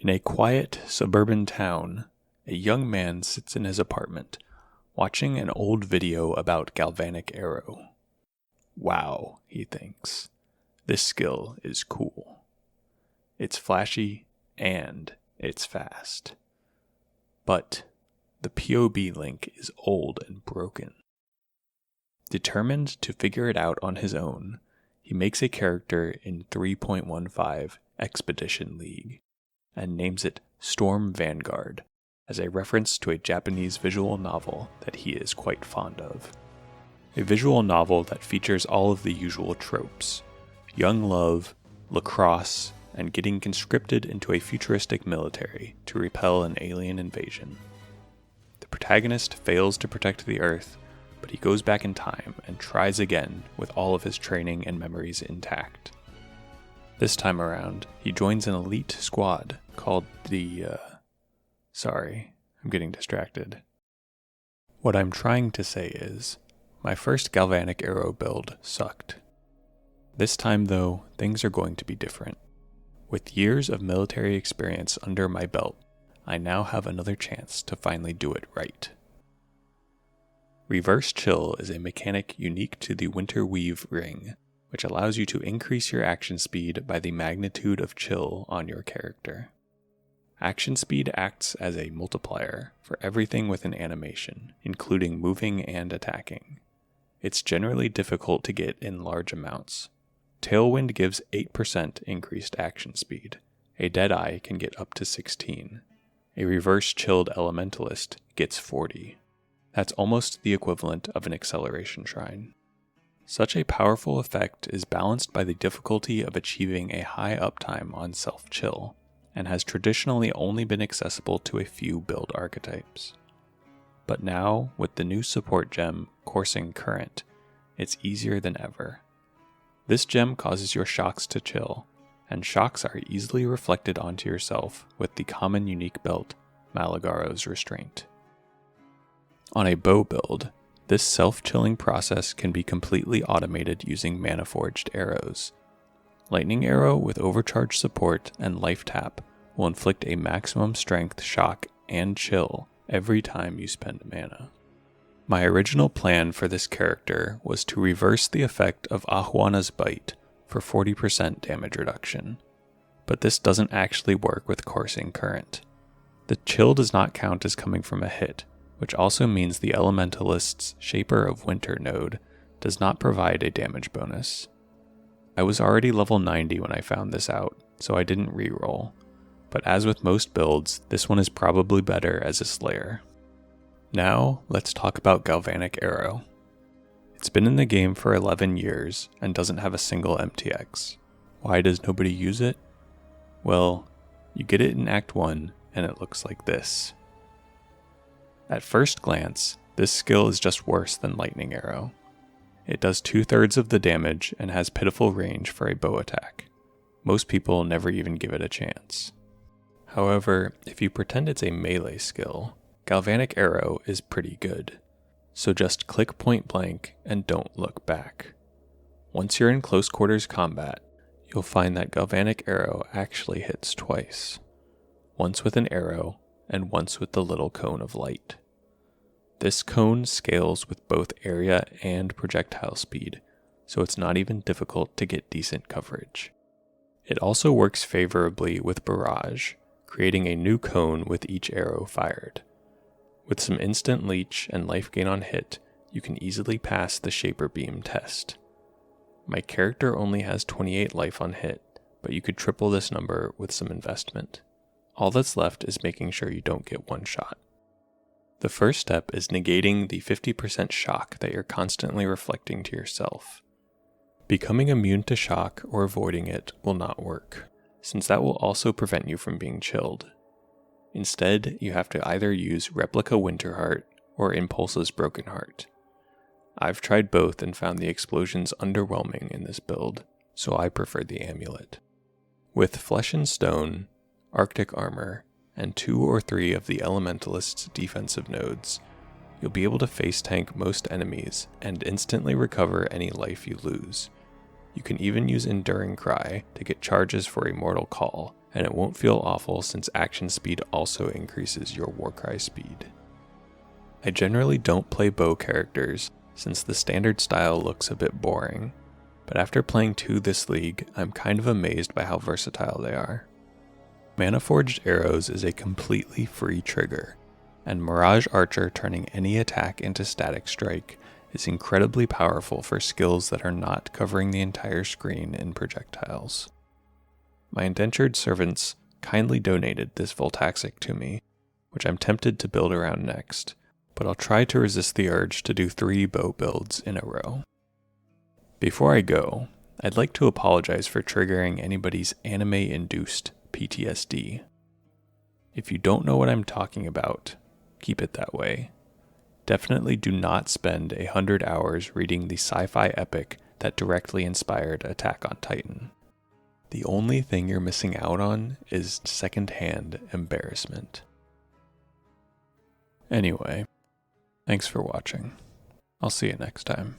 In a quiet, suburban town, a young man sits in his apartment, watching an old video about Galvanic Arrow. Wow, he thinks. This skill is cool. It's flashy, and it's fast. But the POE link is old and broken. Determined to figure it out on his own, he makes a character in 3.15 Expedition League, and names it Storm Vanguard, as a reference to a Japanese visual novel that he is quite fond of. A visual novel that features all of the usual tropes: young love, lacrosse, and getting conscripted into a futuristic military to repel an alien invasion. The protagonist fails to protect the Earth, but he goes back in time and tries again with all of his training and memories intact. This time around, he joins an elite squad called the, Sorry, I'm getting distracted. What I'm trying to say is, my first Galvanic Arrow build sucked. This time though, things are going to be different. With years of military experience under my belt, I now have another chance to finally do it right. Reverse Chill is a mechanic unique to the Winter Weave ring, which allows you to increase your action speed by the magnitude of chill on your character. Action speed acts as a multiplier for everything with an animation, including moving and attacking. It's generally difficult to get in large amounts. Tailwind gives 8% increased action speed. A Deadeye can get up to 16. A reverse chilled Elementalist gets 40. That's almost the equivalent of an acceleration shrine. Such a powerful effect is balanced by the difficulty of achieving a high uptime on self-chill, and has traditionally only been accessible to a few build archetypes. But now, with the new support gem, Coursing Current, it's easier than ever. This gem causes your shocks to chill, and shocks are easily reflected onto yourself with the common unique belt, Malagaro's Restraint. On a bow build, this self-chilling process can be completely automated using mana-forged arrows. Lightning Arrow with overcharged support and life tap will inflict a maximum strength shock and chill every time you spend mana. My original plan for this character was to reverse the effect of Ahuana's Bite for 40% damage reduction, but this doesn't actually work with Coursing Current. The chill does not count as coming from a hit, which also means the Elementalist's Shaper of Winter node does not provide a damage bonus. I was already level 90 when I found this out, so I didn't reroll, but as with most builds, this one is probably better as a Slayer. Now, let's talk about Galvanic Arrow. It's been in the game for 11 years and doesn't have a single MTX. Why does nobody use it? Well, you get it in Act 1 and it looks like this. At first glance, this skill is just worse than Lightning Arrow. It does 2/3 of the damage and has pitiful range for a bow attack. Most people never even give it a chance. However, if you pretend it's a melee skill, Galvanic Arrow is pretty good. So just click point blank and don't look back. Once you're in close quarters combat, you'll find that Galvanic Arrow actually hits twice. Once with an arrow, and once with the little cone of light. This cone scales with both area and projectile speed, so it's not even difficult to get decent coverage. It also works favorably with Barrage, creating a new cone with each arrow fired. With some instant leech and life gain on hit, you can easily pass the Shaper Beam test. My character only has 28 life on hit, but you could triple this number with some investment. All that's left is making sure you don't get one shot. The first step is negating the 50% shock that you're constantly reflecting to yourself. Becoming immune to shock or avoiding it will not work, since that will also prevent you from being chilled. Instead, you have to either use Replica Winterheart or Impulse's Broken Heart. I've tried both and found the explosions underwhelming in this build, so I prefer the amulet. With Flesh and Stone, Arctic Armor, and 2 or 3 of the Elementalist's defensive nodes, you'll be able to face tank most enemies and instantly recover any life you lose. You can even use Enduring Cry to get charges for Immortal Call and it won't feel awful since action speed also increases your Warcry speed. I generally don't play bow characters since the standard style looks a bit boring, but after playing 2 this league, I'm kind of amazed by how versatile they are. Mana Forged Arrows is a completely free trigger, and Mirage Archer turning any attack into static strike is incredibly powerful for skills that are not covering the entire screen in projectiles. My indentured servants kindly donated this Voltaxic to me, which I'm tempted to build around next, but I'll try to resist the urge to do 3 bow builds in a row. Before I go, I'd like to apologize for triggering anybody's anime-induced PTSD. If you don't know what I'm talking about, keep it that way. Definitely do not spend 100 hours reading the sci-fi epic that directly inspired Attack on Titan. The only thing you're missing out on is secondhand embarrassment. Anyway, thanks for watching. I'll see you next time.